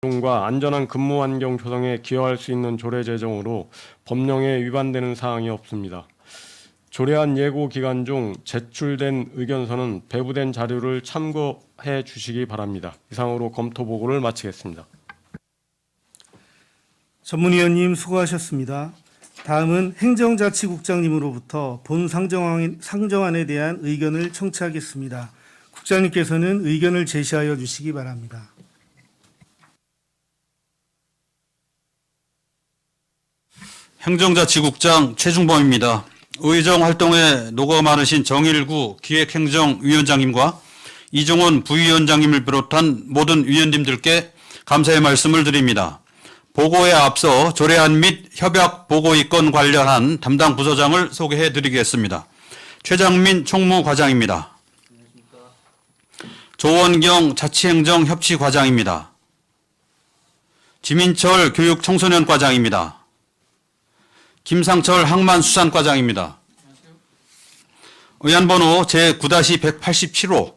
과 안전한 근무 환경 조성에 기여할 수 있는 조례 제정으로 법령에 위반되는 사항이 없습니다. 조례안 예고 기간 중 제출된 의견서는 배부된 자료를 참고해 주시기 바랍니다. 이상으로 검토 보고를 마치겠습니다. 전문위원님 수고하셨습니다. 다음은 행정자치국장님으로부터 본 상정안에 대한 의견을 청취하겠습니다. 국장님께서는 의견을 제시하여 주시기 바랍니다. 행정자치국장 최중범입니다. 의정 활동에 노고 많으신 정일구 기획행정위원장님과 이종원 부위원장님을 비롯한 모든 위원님들께 감사의 말씀을 드립니다. 보고에 앞서 조례안 및 협약 보고이건 관련한 담당 부서장을 소개해 드리겠습니다. 최장민 총무과장입니다. 조원경 자치행정협치과장입니다. 지민철 교육청소년과장입니다. 김상철 항만수산과장입니다. 의안번호 제9-187호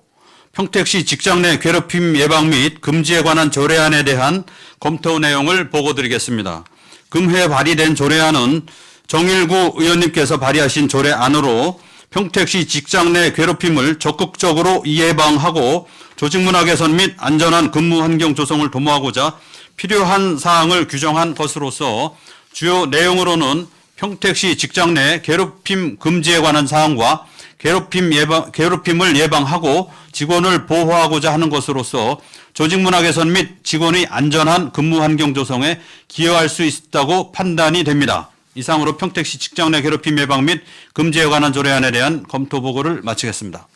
평택시 직장 내 괴롭힘 예방 및 금지에 관한 조례안에 대한 검토 내용을 보고드리겠습니다. 금회 발의된 조례안은 정일구 의원님께서 발의하신 조례안으로 평택시 직장 내 괴롭힘을 적극적으로 예방하고 조직문화 개선 및 안전한 근무 환경 조성을 도모하고자 필요한 사항을 규정한 것으로서 주요 내용으로는 평택시 직장 내 괴롭힘 금지에 관한 사항과 괴롭힘을 예방하고 직원을 보호하고자 하는 것으로서 조직문화 개선 및 직원의 안전한 근무 환경 조성에 기여할 수 있다고 판단이 됩니다. 이상으로 평택시 직장 내 괴롭힘 예방 및 금지에 관한 조례안에 대한 검토 보고를 마치겠습니다.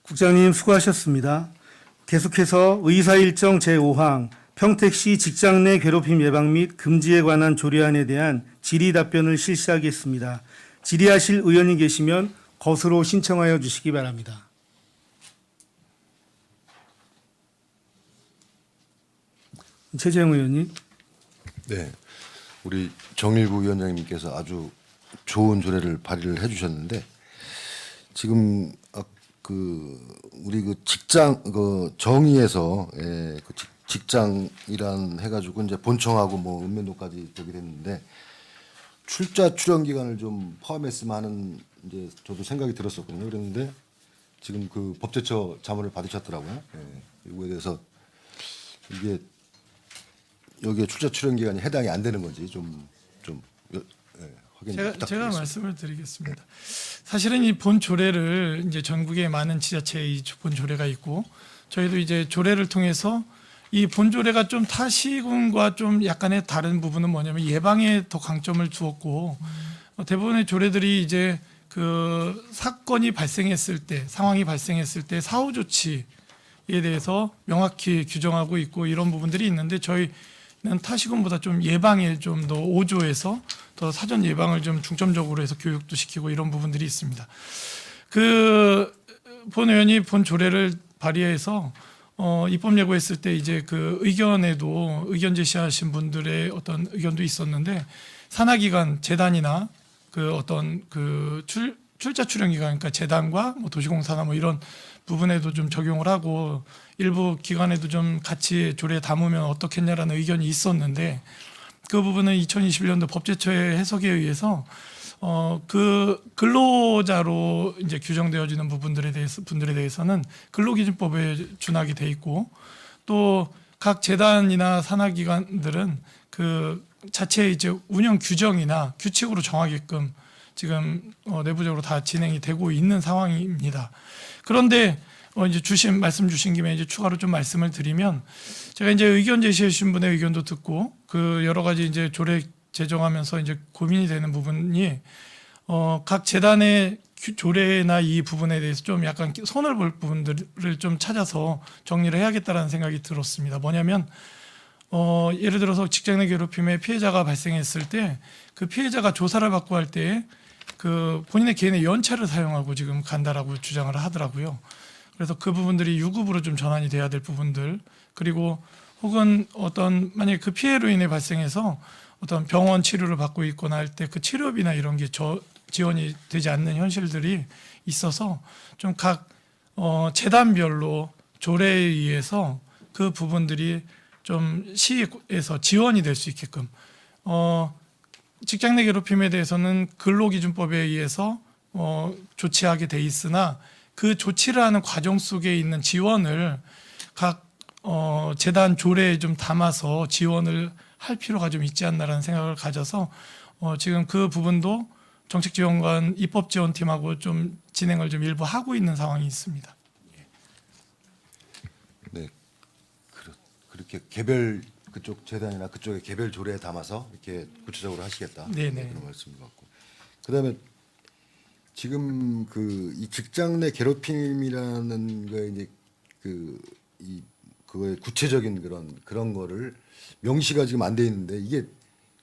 국장님 수고하셨습니다. 계속해서 의사일정 제5항 평택시 직장 내 괴롭힘 예방 및 금지에 관한 조례안에 대한 질의 답변을 실시하겠습니다. 질의하실 의원이 계시면 것으로 신청하여 주시기 바랍니다. 최재형 의원님. 네, 우리 정일구 위원장님께서 아주 좋은 조례를 발의를 해주셨는데 지금 우리 직장 정의에서 직장이란 해가지고 이제 본청하고 뭐 읍면동까지 저기 됐는데 출자 출연 기간을 좀 포함했으면 하는 이제 저도 생각이 들었었거든요. 그랬는데 지금 그 법제처 자문을 받으셨더라고요. 이거에 대해서 이게 여기에 출자 출연 기간이 해당이 안 되는 건지 확인 부탁드리겠습니다. 제가 말씀을 드리겠습니다. 사실은 이 본 조례를 이제 전국에 많은 지자체의 본 조례가 있고 저희도 이제 조례를 통해서 이 본 조례가 좀 타 시군과 좀 약간의 다른 부분은 뭐냐면 예방에 더 강점을 두었고 대부분의 조례들이 이제 그 사건이 발생했을 때 상황이 발생했을 때 사후 조치에 대해서 명확히 규정하고 있고 이런 부분들이 있는데 저희는 타 시군보다 좀 예방에 좀 더 오조해서 더 사전 예방을 좀 중점적으로 해서 교육도 시키고 이런 부분들이 있습니다. 그 본 의원이 본 조례를 발의해서 입법 예고했을 때 이제 그 의견에도 의견 제시하신 분들의 어떤 의견도 있었는데 산하기관 재단이나 그 어떤 그 출자 출연 기관 그러니까 재단과 뭐 도시공사나 뭐 이런 부분에도 좀 적용을 하고 일부 기관에도 좀 같이 조례에 담으면 어떻겠냐라는 의견이 있었는데 그 부분은 2021년도 법제처의 해석에 의해서 그 근로자로 이제 규정되어지는 분들에 대해서는 근로기준법에 준하게 돼 있고 또 각 재단이나 산하기관들은 그 자체의 이제 운영 규정이나 규칙으로 정하게끔 지금 내부적으로 다 진행이 되고 있는 상황입니다. 그런데 이제 말씀 주신 김에 이제 추가로 좀 말씀을 드리면 제가 이제 의견 제시해 주신 분의 의견도 듣고 그 여러 가지 이제 조례 제정하면서 이제 고민이 되는 부분이 각 재단의 조례나 이 부분에 대해서 좀 약간 손을 볼 부분들을 좀 찾아서 정리를 해야겠다라는 생각이 들었습니다. 뭐냐면 예를 들어서 직장 내 괴롭힘의 피해자가 발생했을 때 그 피해자가 조사를 받고 할 때 그 본인의 개인의 연차를 사용하고 지금 간다라고 주장을 하더라고요. 그래서 그 부분들이 유급으로 좀 전환이 돼야 될 부분들 그리고 혹은 만약에 그 피해로 인해 발생해서 어떤 병원 치료를 받고 있거나 할 때 그 치료비나 이런 게 지원이 되지 않는 현실들이 있어서 좀 각 재단별로 조례에 의해서 그 부분들이 좀 시에서 지원이 될 수 있게끔 직장 내 괴롭힘에 대해서는 근로기준법에 의해서 조치하게 돼 있으나 그 조치를 하는 과정 속에 있는 지원을 각 재단 조례에 좀 담아서 지원을 할 필요가 좀 있지 않나라는 생각을 가져서 지금 그 부분도 정책지원관 입법지원팀하고 좀 진행을 좀 일부 하고 있는 상황이 있습니다. 네, 그렇게 개별 그쪽 재단이나 그쪽의 개별 조례에 담아서 이렇게 구체적으로 하시겠다. 네네. 그런 말씀인 것 같고. 그다음에 지금 그 이 직장 내 괴롭힘이라는 거에 이제 그거의 구체적인 그런 거를 명시가 지금 안 돼 있는데 이게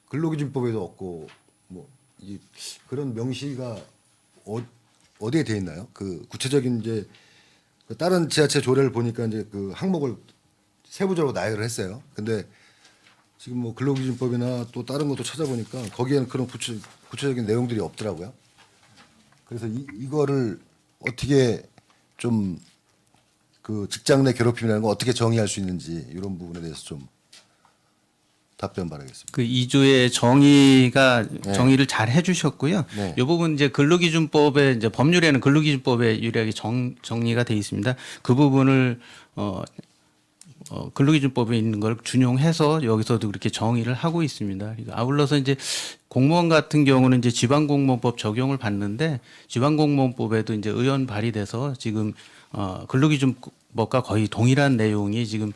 근로기준법에도 없고 뭐 이 그런 명시가 어디에 돼 있나요? 그 구체적인 이제 그 다른 지자체 조례를 보니까 이제 그 항목을 세부적으로 나열을 했어요. 근데 지금 뭐 근로기준법이나 또 다른 것도 찾아보니까 거기에는 그런 구체적인 내용들이 없더라고요. 그래서 이거를 어떻게 좀 그 직장 내 괴롭힘이라는 거 어떻게 정의할 수 있는지 이런 부분에 대해서 좀 답변 바라겠습니다. 그 2조의 정의를 잘 해주셨고요. 네. 이 부분 이제 근로기준법에 이제 법률에는 근로기준법에 유리하게 정리가 돼 있습니다. 그 부분을 근로기준법에 있는 걸 준용해서 여기서도 그렇게 정의를 하고 있습니다. 그리고 아울러서 이제 공무원 같은 경우는 이제 지방공무원법 적용을 받는데 지방공무원법에도 이제 의원 발의돼서 지금 근로기준법과 거의 동일한 내용이 지금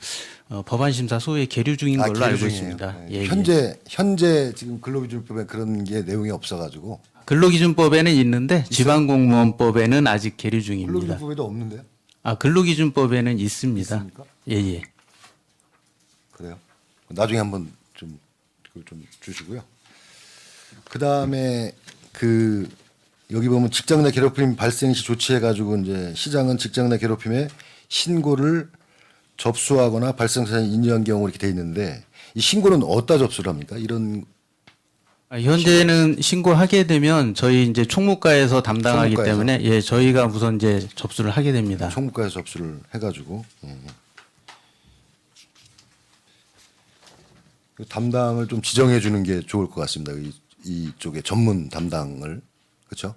법안 심사 소위에 계류 중인 걸로 계류 알고 중이에요. 있습니다. 네. 예, 예. 현재 지금 근로기준법에 그런 게 내용이 없어가지고 근로기준법에는 있는데 지방공무원법에는 아직 계류 중입니다. 근로기준법에도 없는데요? 근로기준법에는 있습니다. 있습니까? 예, 예. 그래요? 나중에 한번 좀 그걸 좀 주시고요. 그 다음에 그 여기 보면 직장 내 괴롭힘 발생 시 조치해가지고 이제 시장은 직장 내 괴롭힘에 신고를 접수하거나 발생 사실을 인지한 경우 이렇게 돼 있는데 이 신고는 어디다 접수를 합니까? 이런 현재는 신고하게 되면 저희 이제 총무과에서 담당하기 총무과에서? 때문에 예, 저희가 우선 이제 접수를 하게 됩니다. 총무과에서 접수를 해가지고 그 담당을 좀 지정해 주는 게 좋을 것 같습니다. 이쪽에 전문 담당을 그렇죠?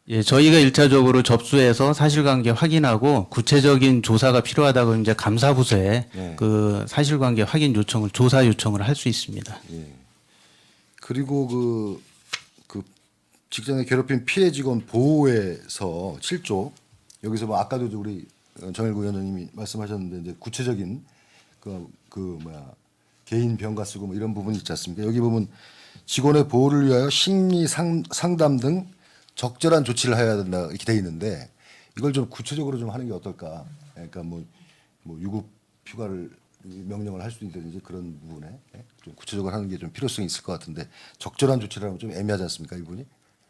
예, 저희가 1차적으로 접수해서 사실관계 확인하고 구체적인 조사가 필요하다고 이제 감사부서에 네. 그 사실관계 확인 요청을 조사 요청을 할 수 있습니다. 그리고 그 직장의 괴롭힘 피해 직원 보호에서 7조 여기서 뭐 아까도 우리 정일구 위원장님이 말씀하셨는데 이제 구체적인 개인 병가 쓰고 뭐 이런 부분이 있지 않습니까? 여기 보면 직원의 보호를 위하여 심리 상담 등 적절한 조치를 해야 된다 이렇게 돼 있는데 이걸 좀 구체적으로 좀 하는 게 어떨까? 그러니까 뭐 유급 휴가를 명령을 할 수 있다든지 그런 부분에 좀 구체적으로 하는 게 좀 필요성이 있을 것 같은데 적절한 조치라면 좀 애매하지 않습니까, 이분이?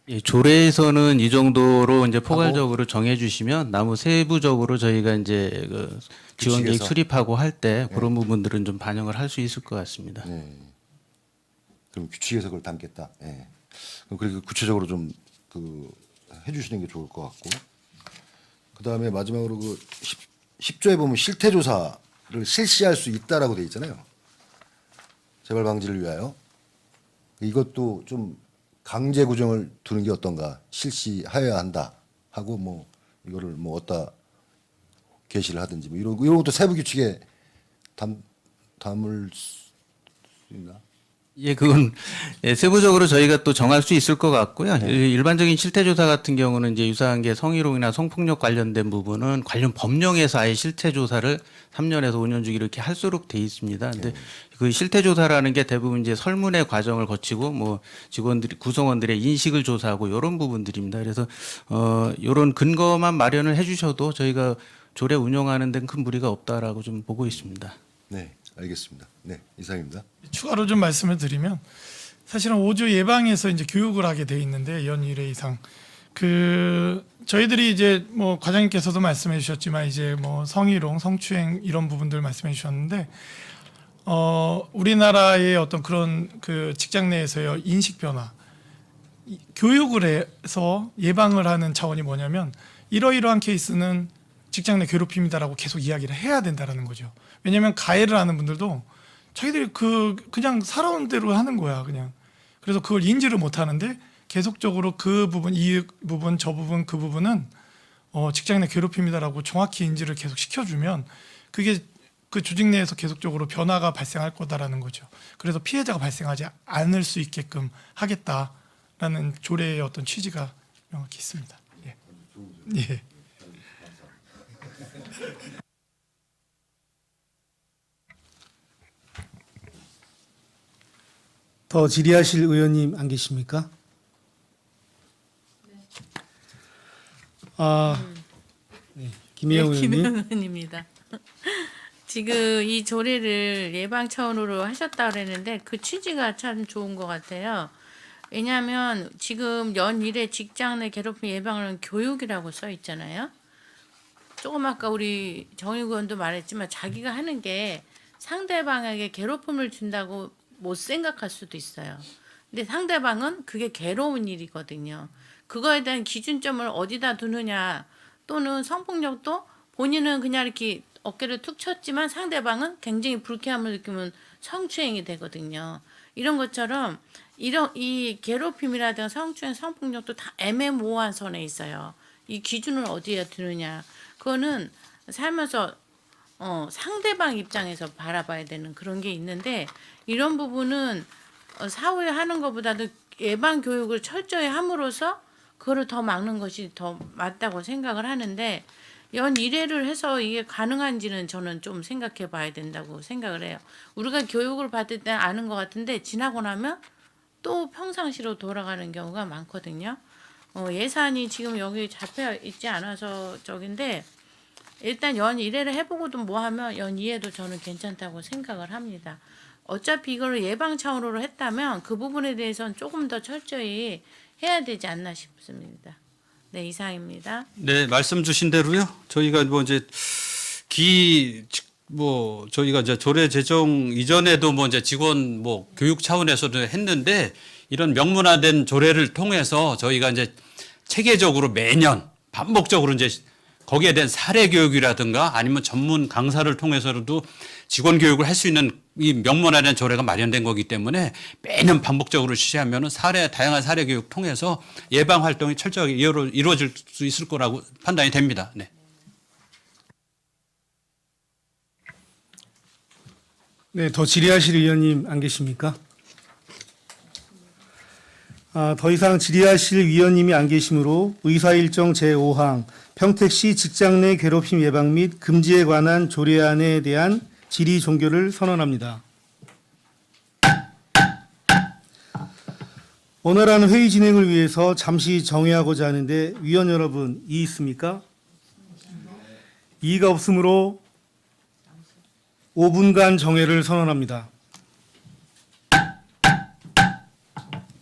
예, 조례에서는 이 정도로 이제 포괄적으로 정해주시면 나무 세부적으로 저희가 이제 그 지원 계획 규칙에서? 수립하고 할 때 그런 부분들은 좀 반영을 할 수 있을 것 같습니다. 그럼 규칙에서 그걸 담겠다. 예. 그럼 그렇게 구체적으로 좀 해주시는 게 좋을 것 같고. 그 다음에 마지막으로 10조에 보면 실태조사를 실시할 수 있다라고 돼 있잖아요. 재발 방지를 위하여. 이것도 좀 강제 구정을 두는 게 어떤가. 실시하여야 한다 하고 뭐 이거를 뭐 어디다 게시를 하든지 뭐 이런 것도 세부 규칙에 담을 수 있나? 예, 그건 예, 세부적으로 저희가 또 정할 수 있을 것 같고요. 일반적인 실태조사 같은 경우는 이제 유사한 게 성희롱이나 성폭력 관련된 부분은 관련 법령에서 아예 실태조사를 3년에서 5년 주기 이렇게 할수록 돼 있습니다. 근데 그 실태조사라는 게 대부분 이제 설문의 과정을 거치고 뭐 구성원들의 인식을 조사하고 이런 부분들입니다. 그래서 이런 근거만 마련을 해주셔도 저희가 조례 운영하는 데는 큰 무리가 없다라고 좀 보고 있습니다. 네, 알겠습니다. 네, 이상입니다. 추가로 좀 말씀을 드리면 사실은 5조 예방에서 이제 교육을 하게 돼 있는데 연 1회 이상 저희들이 이제 뭐 과장님께서도 말씀해 주셨지만 이제 뭐 성희롱, 성추행 이런 부분들 말씀해 주셨는데 우리나라의 어떤 그런 그 직장 내에서의 인식 변화 교육을 해서 예방을 하는 차원이 뭐냐면 이러이러한 케이스는 직장 내 괴롭힘이다라고 계속 이야기를 해야 된다라는 거죠. 왜냐하면 가해를 하는 분들도 자기들이 그냥 살아온 대로 하는 거야 그냥. 그래서 그걸 인지를 못 하는데 계속적으로 그 부분, 이 부분, 저 부분, 그 부분은 직장 내 괴롭힘이다라고 정확히 인지를 계속 시켜주면 그게 그 조직 내에서 계속적으로 변화가 발생할 거다라는 거죠. 그래서 피해자가 발생하지 않을 수 있게끔 하겠다라는 조례의 어떤 취지가 명확히 있습니다. 예. 예. 더 질의하실 의원님 안 계십니까? 김혜영 네, 의원님. 김혜영 의원입니다. 지금 이 조례를 예방 차원으로 하셨다 그랬는데 그 취지가 참 좋은 것 같아요. 왜냐하면 지금 연일에 직장 내 괴롭힘 예방은 교육이라고 써 있잖아요. 조금 아까 우리 정의구 의원도 말했지만 자기가 하는 게 상대방에게 괴롭힘을 준다고 못 생각할 수도 있어요. 근데 상대방은 그게 괴로운 일이거든요. 그거에 대한 기준점을 어디다 두느냐, 또는 성폭력도 본인은 그냥 이렇게 어깨를 툭 쳤지만 상대방은 굉장히 불쾌함을 느끼면 성추행이 되거든요. 이런 것처럼 이 괴롭힘이라든가 성추행, 성폭력도 다 애매모호한 선에 있어요. 이 기준을 어디에 두느냐, 그거는 살면서 상대방 입장에서 바라봐야 되는 그런 게 있는데, 이런 부분은 사후에 하는 것보다도 예방 교육을 철저히 함으로써 그거를 더 막는 것이 더 맞다고 생각을 하는데, 연 1회를 해서 이게 가능한지는 저는 좀 생각해 봐야 된다고 생각을 해요. 우리가 교육을 받을 때 아는 것 같은데 지나고 나면 또 평상시로 돌아가는 경우가 많거든요. 예산이 지금 여기 잡혀 있지 않아서 저긴데, 일단 연 1회를 해보고도 뭐 하면 연 2회도 저는 괜찮다고 생각을 합니다. 어차피 이걸 예방 차원으로 했다면 그 부분에 대해서는 조금 더 철저히 해야 되지 않나 싶습니다. 네, 이상입니다. 네, 말씀 주신 대로요. 저희가 저희가 이제 조례 제정 이전에도 이제 직원 교육 차원에서도 했는데, 이런 명문화된 조례를 통해서 저희가 이제 체계적으로 매년 반복적으로 이제 거기에 대한 사례 교육이라든가 아니면 전문 강사를 통해서라도 직원 교육을 할 수 있는 이 명문화된 조례가 마련된 거기 때문에 매년 반복적으로 실시하면은 다양한 사례 교육 통해서 예방 활동이 철저하게 이루어질 수 있을 거라고 판단이 됩니다. 네. 네, 더 질의하실 의원님 안 계십니까? 더 이상 질의하실 위원님이 안 계시므로 의사일정 제5항 평택시 직장 내 괴롭힘 예방 및 금지에 관한 조례안에 대한 질의 종결을 선언합니다. 원활한 회의 진행을 위해서 잠시 정회하고자 하는데 위원 여러분 이의 있습니까? 이의가 없으므로 5분간 정회를 선언합니다.